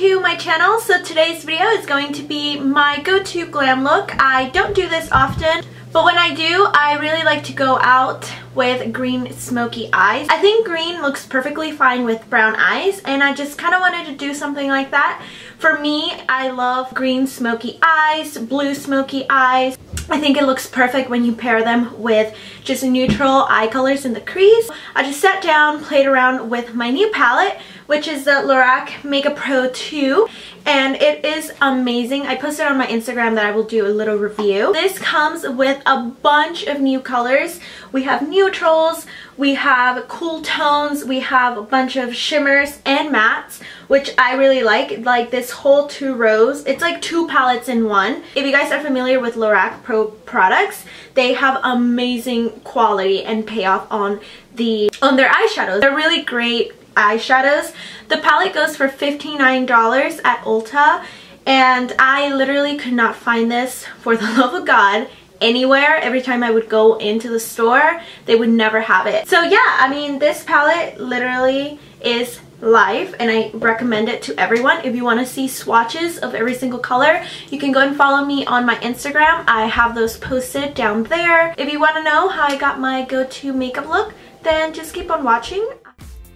to my channel. So today's video is going to be my go-to glam look. I don't do this often, but when I do, I really like to go out with green smoky eyes. I think green looks perfectly fine with brown eyes, and I just kind of wanted to do something like that. For me, I love green smoky eyes, blue smoky eyes. I think it looks perfect when you pair them with just neutral eye colors in the crease. I just sat down, played around with my new palette, which is the Lorac Makeup Pro 2, and it is amazing. I posted on my Instagram that I will do a little review. This comes with a bunch of new colors. We have neutrals, we have cool tones, we have a bunch of shimmers and mattes, which I really like this whole 2 rows. It's like 2 palettes in one. If you guys are familiar with Lorac Pro products, they have amazing quality and payoff on their eyeshadows. They're really great eyeshadows. The palette goes for $59 at Ulta, and I literally could not find this, for the love of God, anywhere. Every time I would go into the store, they would never have it. So yeah, I mean, this palette literally is life, and I recommend it to everyone. If you want to see swatches of every single color, you can go and follow me on my Instagram. I have those posted down there. If you want to know how I got my go-to makeup look, then just keep on watching.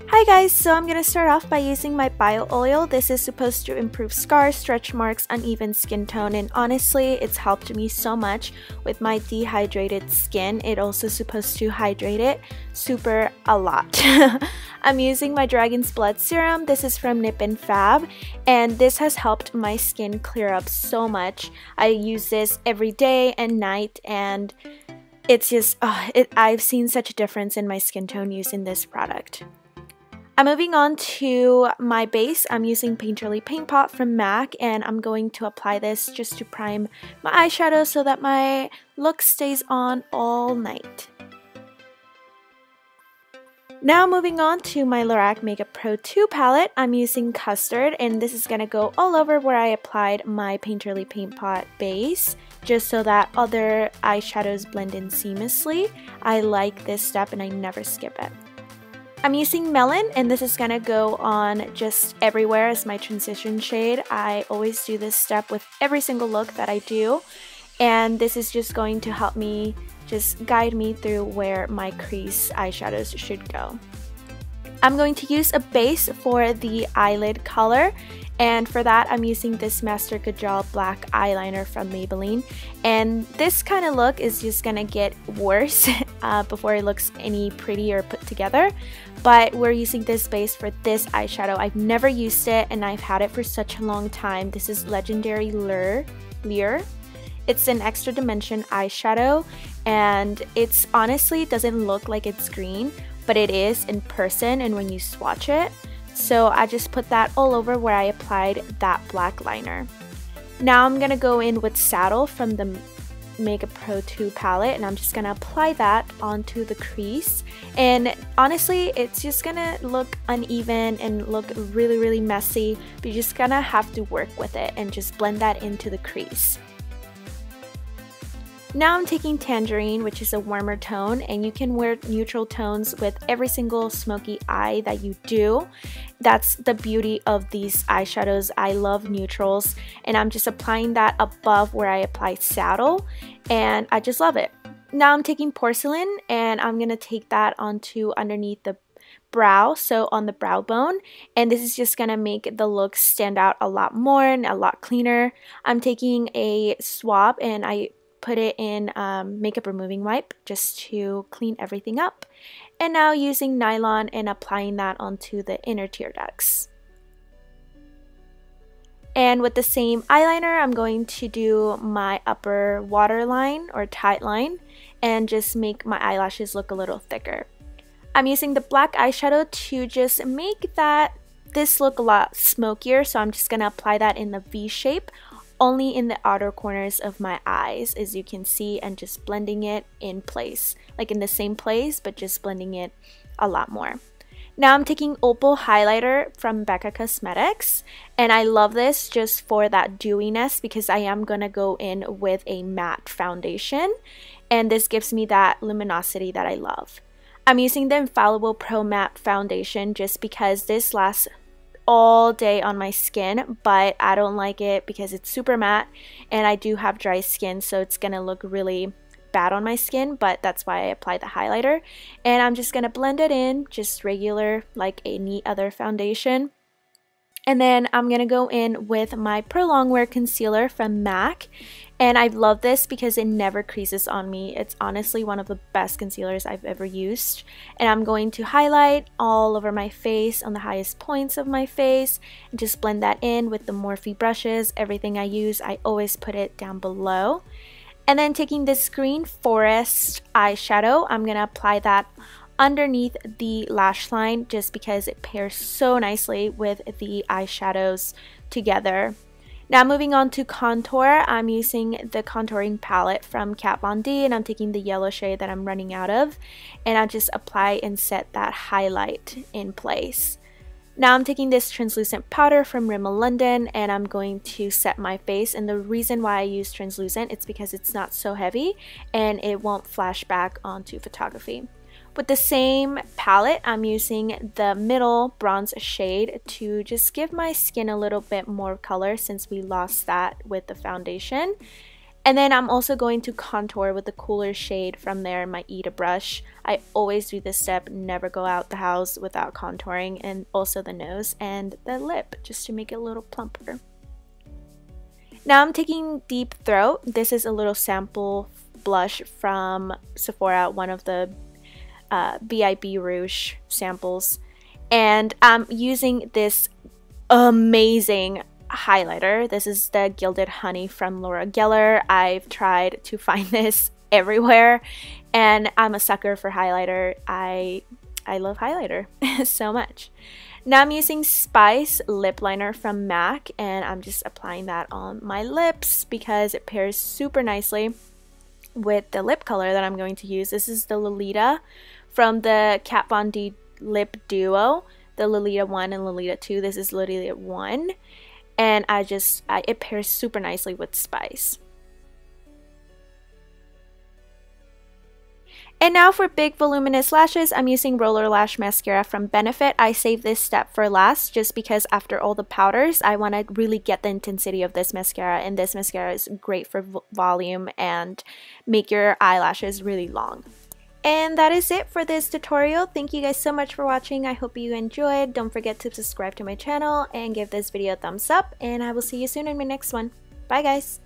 Hi guys, so I'm gonna start off by using my bio oil. This is supposed to improve scars, stretch marks, uneven skin tone, and honestly, it's helped me so much with my dehydrated skin. It also supposed to hydrate it super a lot. I'm using my Dragon's Blood serum. This is from Nip and Fab, and this has helped my skin clear up so much. I use this every day and night, and it's just, I've seen such a difference in my skin tone using this product. I'm moving on to my base. I'm using Painterly Paint Pot from MAC, and I'm going to apply this just to prime my eyeshadow so that my look stays on all night. Now moving on to my Lorac Makeup Pro 2 palette, I'm using Custard, and this is going to go all over where I applied my Painterly Paint Pot base, just so that other eyeshadows blend in seamlessly. I like this step and I never skip it. I'm using Melon, and this is gonna go on just everywhere as my transition shade. I always do this step with every single look that I do, and this is just going to help me just guide me through where my crease eyeshadows should go. I'm going to use a base for the eyelid color, and for that I'm using this Master KAJAL black eyeliner from Maybelline, and this kind of look is just gonna get worse before it looks any prettier put together, but we're using this base for this eyeshadow. I've never used it and I've had it for such a long time. This is Legendary Lure. It's an extra dimension eyeshadow, and it's honestly doesn't look like it's green, but it is in person and when you swatch it. So I just put that all over where I applied that black liner. Now I'm gonna go in with Saddle from the Makeup Pro 2 palette, and I'm just gonna apply that onto the crease, and honestly it's just gonna look uneven and look really messy, but you're just gonna have to work with it and just blend that into the crease. Now I'm taking Tangerine, which is a warmer tone, and you can wear neutral tones with every single smoky eye that you do. That's the beauty of these eyeshadows. I love neutrals, and I'm just applying that above where I apply Saddle, and I just love it. Now I'm taking Porcelain, and I'm gonna take that onto underneath the brow, so on the brow bone, and this is just gonna make the look stand out a lot more and a lot cleaner. I'm taking a swab and I put it in makeup removing wipe just to clean everything up, and now using nylon and applying that onto the inner tear ducts. And with the same eyeliner, I'm going to do my upper waterline or tight line and just make my eyelashes look a little thicker. I'm using the black eyeshadow to just make this look a lot smokier, so I'm just gonna apply that in the V shape, only in the outer corners of my eyes, as you can see, and just blending it in place, like in the same place, but just blending it a lot more. Now I'm taking Opal highlighter from BECCA Cosmetics, and I love this just for that dewiness because I am gonna go in with a matte foundation, and this gives me that luminosity that I love. I'm using the Infallible Pro Matte Foundation just because this lasts all day on my skin, but I don't like it because it's super matte and I do have dry skin, so it's gonna look really bad on my skin, but that's why I apply the highlighter. And I'm just gonna blend it in, just regular like any other foundation. And then I'm gonna go in with my Pro Longwear concealer from MAC. And I love this because it never creases on me. It's honestly one of the best concealers I've ever used. And I'm going to highlight all over my face, on the highest points of my face, and just blend that in with the Morphe brushes. Everything I use, I always put it down below. And then taking this Green Forest eyeshadow, I'm gonna apply that underneath the lash line just because it pairs so nicely with the eyeshadows together. Now moving on to contour, I'm using the contouring palette from Kat Von D, and I'm taking the yellow shade that I'm running out of, and I just apply and set that highlight in place. Now I'm taking this translucent powder from Rimmel London, and I'm going to set my face, and the reason why I use translucent is because it's not so heavy and it won't flash back onto photography. With the same palette, I'm using the middle bronze shade to just give my skin a little bit more color since we lost that with the foundation. And then I'm also going to contour with the cooler shade from there, my Ita brush. I always do this step, never go out the house without contouring, and also the nose and the lip just to make it a little plumper. Now I'm taking Deep Throat. This is a little sample blush from Sephora, one of the BIB Rouge samples, and I'm using this amazing highlighter. This is the Gilded Honey from Laura Geller. I've tried to find this everywhere, and I'm a sucker for highlighter. I love highlighter so much. Now I'm using Spice lip liner from MAC, and I'm just applying that on my lips because it pairs super nicely with the lip color that I'm going to use. This is the Lolita from the Kat Von D lip duo, the Lolita 1 and Lolita 2. This is Lolita 1, and it pairs super nicely with Spice. And now for big voluminous lashes, I'm using Roller Lash Mascara from Benefit. I saved this step for last just because after all the powders, I want to really get the intensity of this mascara, and this mascara is great for volume and make your eyelashes really long. And that is it for this tutorial. Thank you guys so much for watching. I hope you enjoyed. Don't forget to subscribe to my channel and give this video a thumbs up, and I will see you soon in my next one. Bye guys!